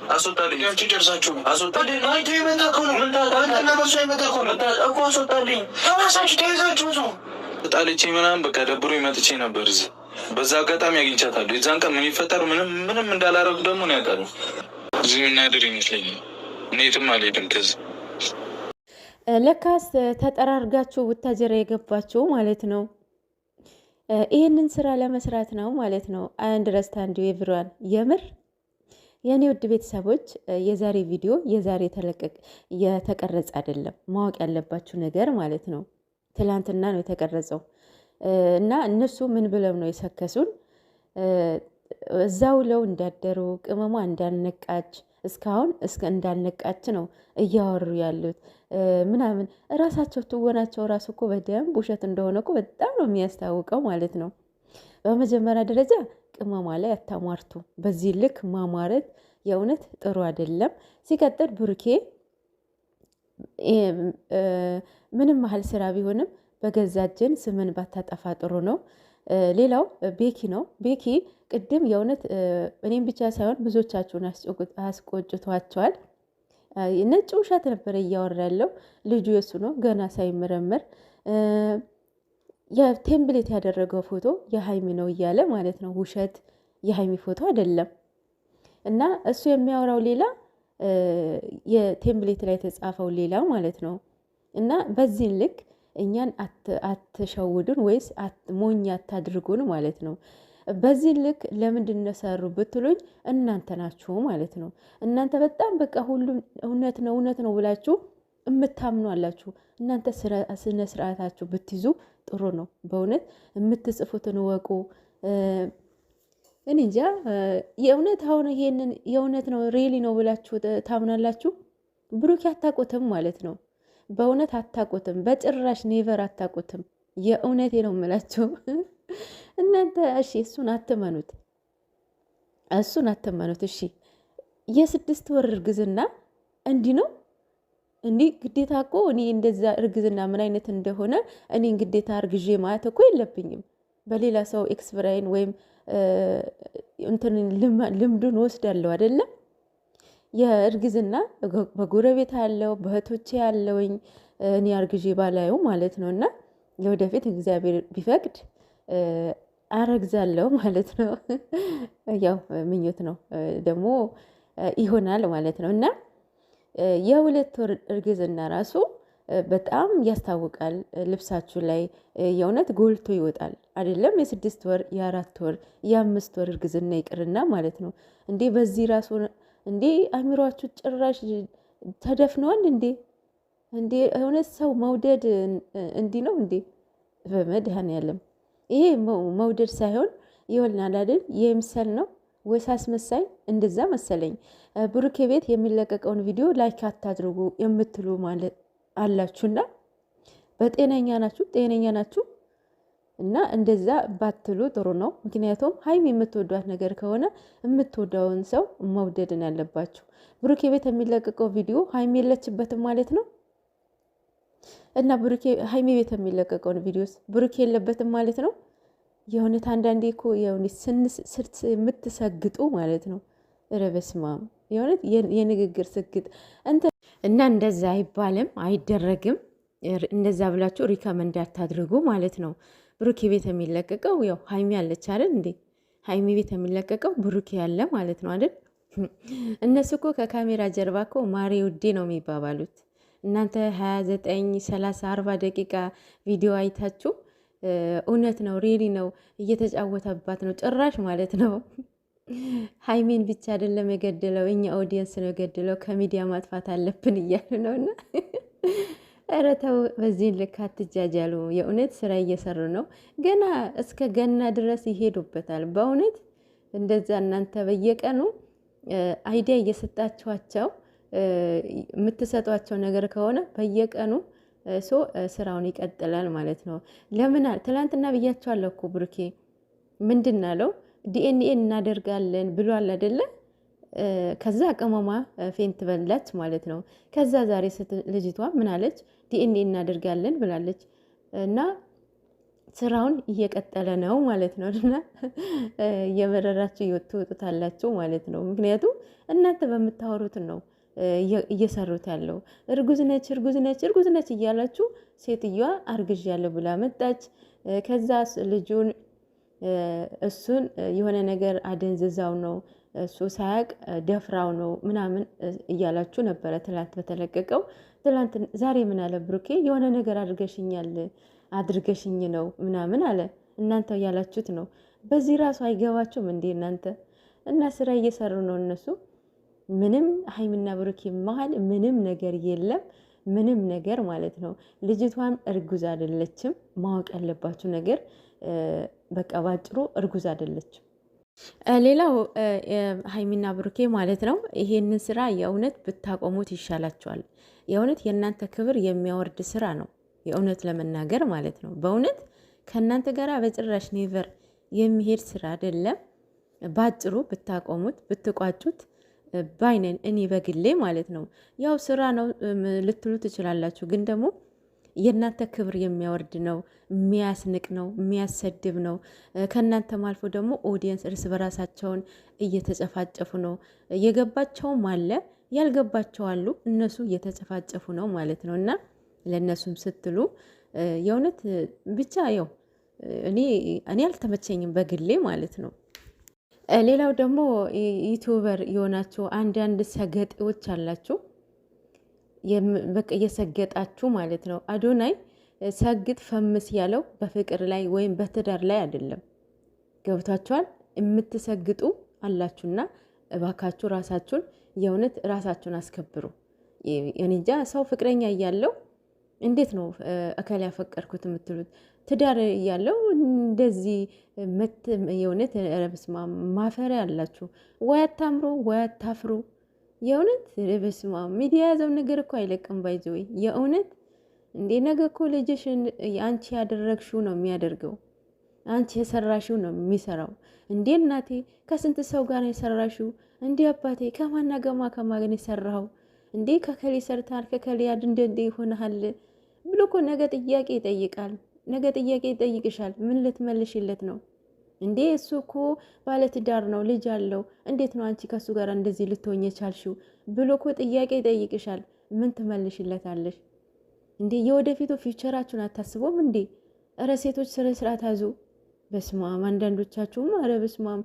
አስወጣልኝ። ጨርሳችሁ አስወጣልኝ። አይቶ የመጣ ከሆነ አንተና በሱ የመጣ ከሆነ እኮ አስወጣልኝ። ራሳችሁ ተይዛችሁ ነው ጣልቼ ምናምን በቃ ደብሮ መጥቼ ነበር እዚህ። በዛ አጋጣሚ አግኝቻታለሁ። የዛን ቀን ምን ይፈጠር ምንም እንዳላረጉ ደግሞ ነው ያውቃሉ። እዚህ የምናድር ይመስለኛል። እኔ የትም አልሄድም ከዚህ። ለካስ ተጠራርጋችሁ ቡታጀራ የገባችሁ ማለት ነው። ይህንን ስራ ለመስራት ነው ማለት ነው። አንደርስታንድ ኤቭሪዋን። የምር የእኔ ውድ ቤተሰቦች የዛሬ ቪዲዮ የዛሬ የተቀረጸ አይደለም። ማወቅ ያለባችሁ ነገር ማለት ነው ትላንትና ነው የተቀረጸው እና እነሱ ምን ብለው ነው የሰከሱን? እዛ ውለው እንዳደሩ ቅመሟ እንዳልነቃች እስካሁን እንዳልነቃች ነው እያወሩ ያሉት ምናምን። እራሳቸው ትወናቸው ራሱ እኮ በደንብ ውሸት እንደሆነ እኮ በጣም ነው የሚያስታውቀው ማለት ነው። በመጀመሪያ ደረጃ ቅመሟ ላይ አታሟርቱ። በዚህ ልክ ማሟረት የእውነት ጥሩ አይደለም። ሲቀጥል ብሩኬ ምንም ያህል ስራ ቢሆንም በገዛችን ስምን ባታጠፋ ጥሩ ነው። ሌላው ቤኪ ነው። ቤኪ ቅድም የእውነት እኔም ብቻ ሳይሆን ብዙዎቻችሁን አስቆጭቷቸዋል። ነጭ ውሸት ነበረ እያወራ ያለው ልጁ የሱ ነው ገና ሳይመረመር የቴምፕሌት ያደረገው ፎቶ የሀይሚ ነው እያለ ማለት ነው። ውሸት የሀይሚ ፎቶ አይደለም። እና እሱ የሚያወራው ሌላ የቴምፕሌት ላይ የተጻፈው ሌላ ማለት ነው። እና በዚህ ልክ እኛን አትሸውዱን ወይስ ሞኝ አታድርጉን ማለት ነው። በዚህ ልክ ለምንድን ነው ሰሩ ብትሉኝ እናንተ ናችሁ ማለት ነው። እናንተ በጣም በቃ ሁሉም እውነት ነው ብላችሁ የምታምኑ አላችሁ። እናንተ ስነ ስርዓታችሁ ብትይዙ ጥሩ ነው። በእውነት የምትጽፉትን ወቁ። እኔ እንጃ የእውነት አሁን ይሄንን የእውነት ነው ሬሊ ነው ብላችሁ ታምናላችሁ? ብሩክ አታውቁትም ማለት ነው። በእውነት አታውቁትም፣ በጭራሽ ኔቨር አታውቁትም። የእውነቴ ነው የምላችሁ እናንተ። እሺ እሱን አትመኑት። እሺ የ6 ወር እርግዝና እንዲህ ነው እንዲህ ግዴታ እኮ እኔ እንደዛ እርግዝና ምን አይነት እንደሆነ እኔን ግዴታ እርግዤ ማለት እኮ የለብኝም። በሌላ ሰው ኤክስፕራይን ወይም እንትን ልምዱን ወስዳለሁ አይደለም። የእርግዝና በጎረቤት ያለው በእህቶቼ ያለውኝ እኔ አርግዤ ባላየው ማለት ነው። እና ለወደፊት እግዚአብሔር ቢፈቅድ አረግዛለሁ ማለት ነው። ያው ምኞት ነው ደግሞ ይሆናል ማለት ነው። እና የ2 ወር እርግዝና ራሱ በጣም ያስታውቃል። ልብሳችሁ ላይ የእውነት ጎልቶ ይወጣል አይደለም። የ6 ወር የ4 ወር የ5 ወር እርግዝና ይቅርና ማለት ነው። እንዴ በዚህ ራሱ እንዴ አእምሯችሁ ጭራሽ ተደፍነዋል እንዴ? እውነት ሰው መውደድ እንዲህ ነው እንዴ? በመድኃኔዓለም ይሄ መውደድ ሳይሆን ይወልናል አይደል? የምሰል ነው ወይስ አስመሳይ? እንደዛ መሰለኝ። ብሩኬ ቤት የሚለቀቀውን ቪዲዮ ላይክ አታድርጉ የምትሉ ማለት አላችሁና በጤነኛ ናችሁ እና እንደዛ ባትሉ ጥሩ ነው። ምክንያቱም ሀይሚ የምትወዷት ነገር ከሆነ የምትወደውን ሰው መውደድን ያለባችሁ። ብሩኬ ቤት የሚለቀቀው ቪዲዮ ሀይሚ የለችበትም ማለት ነው። እና ሀይሚ ቤት የሚለቀቀውን ቪዲዮስ ብሩኬ የለበትም ማለት ነው። የእውነት አንዳንዴ እኮ የእውነት የምትሰግጡ ማለት ነው። ረበስማም የእውነት የንግግር ስግጥ እና እንደዛ አይባልም አይደረግም። እንደዛ ብላችሁ ሪከመንድ አታድርጉ ማለት ነው። ብሩኬ ቤት የሚለቀቀው ያው ሀይሚ ያለች አይደል እንዴ? ሀይሚ ቤት የሚለቀቀው ብሩኬ ያለ ማለት ነው አይደል? እነሱ እኮ ከካሜራ ጀርባ እኮ ማሬ ውዴ ነው የሚባባሉት። እናንተ 29 30 40 ደቂቃ ቪዲዮ አይታችሁ እውነት ነው ሬሊ ነው እየተጫወተባት ነው ጭራሽ ማለት ነው። ሀይሜን ብቻ አይደለም የገደለው እኛ ኦዲየንስ ነው የገደለው። ከሚዲያ ማጥፋት አለብን እያሉ ነውና ኧረ ተው፣ በዚህን ልክ አትጃጃሉ። የእውነት ስራ እየሰሩ ነው። ገና እስከ ገና ድረስ ይሄዱበታል። በእውነት እንደዛ እናንተ በየቀኑ አይዲያ እየሰጣችኋቸው የምትሰጧቸው ነገር ከሆነ በየቀኑ ስራውን ይቀጥላል ማለት ነው። ለምን ትላንትና ብያቸዋለሁ እኮ ብሩኬ ምንድን አለው? ዲኤንኤ እናደርጋለን ብሏል አይደለ? ከዛ ቅመማ ፌንት በላች ማለት ነው። ከዛ ዛሬ ልጅቷ ምን አለች? ዲኤንኤ እናደርጋለን ብላለች። እና ስራውን እየቀጠለ ነው ማለት ነው። እና እየመረራችሁ ትወጡታላችሁ ማለት ነው። ምክንያቱም እናንተ በምታወሩት ነው እየሰሩት ያለው። እርጉዝ ነች እርጉዝ ነች እርጉዝ ነች እያላችሁ ሴትዮዋ አርግዣለሁ ብላ መጣች። ከዛ ልጁን እሱን የሆነ ነገር አደንዝዛው ነው እሱ ሳያቅ ደፍራው ነው ምናምን እያላችሁ ነበረ ትላንት በተለቀቀው። ትላንት ዛሬ ምን አለ ብሩኬ? የሆነ ነገር አድርገሽኛል አድርገሽኝ ነው ምናምን አለ። እናንተ ያላችሁት ነው። በዚህ ራሱ አይገባችሁም እንዴ እናንተ? እና ስራ እየሰሩ ነው እነሱ። ምንም ሀይሚና ብሩኬ መሀል ምንም ነገር የለም። ምንም ነገር ማለት ነው። ልጅቷን እርጉዝ አይደለችም። ማወቅ ያለባችሁ ነገር በቃ ባጭሩ እርጉዝ አይደለችም። ሌላው ሀይሚና ብሩኬ ማለት ነው ይሄንን ስራ የእውነት ብታቆሙት ይሻላቸዋል። የእውነት የእናንተ ክብር የሚያወርድ ስራ ነው። የእውነት ለመናገር ማለት ነው። በእውነት ከእናንተ ጋር በጭራሽ ኔቨር የሚሄድ ስራ አይደለም። ባጭሩ ብታቆሙት ብትቋጩት ባይነን እኔ በግሌ ማለት ነው። ያው ስራ ነው ልትሉ ትችላላችሁ፣ ግን ደግሞ የእናንተ ክብር የሚያወርድ ነው፣ የሚያስንቅ ነው፣ የሚያሰድብ ነው። ከእናንተም አልፎ ደግሞ ኦዲየንስ እርስ በራሳቸውን እየተጨፋጨፉ ነው። የገባቸውም አለ ያልገባቸው አሉ። እነሱ እየተጨፋጨፉ ነው ማለት ነው። እና ለእነሱም ስትሉ የእውነት ብቻ ያው እኔ አልተመቸኝም በግሌ ማለት ነው። ሌላው ደግሞ ዩቱበር የሆናችሁ አንዳንድ ሰገጤዎች አላችሁ። በቃ እየሰገጣችሁ ማለት ነው። አዶናይ ሰግጥ ፈምስ ያለው በፍቅር ላይ ወይም በትዳር ላይ አይደለም። ገብቷችኋል? የምትሰግጡ አላችሁና እባካችሁ ራሳችሁን የእውነት ራሳችሁን አስከብሩ። እኔ እንጃ ሰው ፍቅረኛ እያለው እንዴት ነው እከል ያፈቀርኩት የምትሉት? ትዳር እያለው እንደዚህ የእውነት ረብስማ ማፈሪያ አላችሁ። ወይ አታምሩ ወይ አታፍሩ። የእውነት በስማ ሚዲያ ያዘው ነገር እኮ አይለቅም። ባይዘወይ የእውነት እንዴ ነገ እኮ ልጅሽን አንቺ ያደረግሽው ነው የሚያደርገው። አንቺ የሰራሽው ነው የሚሰራው። እንዴ እናቴ ከስንት ሰው ጋር ነው የሰራሽው? እንዴ አባቴ ከማና ገማ ከማገን የሰራው? እንዴ ከከሌ ሰርታል ከከሌ እንደ ይሆናል ብሎ እኮ ነገ ጥያቄ ይጠይቃል። ነገ ጥያቄ ይጠይቅሻል። ምን ልትመልሽለት ነው? እንዴ እሱ እኮ ባለትዳር ነው፣ ልጅ አለው። እንዴት ነው አንቺ ከሱ ጋር እንደዚህ ልትሆኝ የቻልሽው ብሎ እኮ ጥያቄ ይጠይቅሻል። ምን ትመልሽለታለሽ? እንዴ የወደፊቱ ፊውቸራችሁን አታስቦም እንዴ? እረ ሴቶች ስነ ስርዓት ያዙ። በስማም አንዳንዶቻችሁም አረ በስማም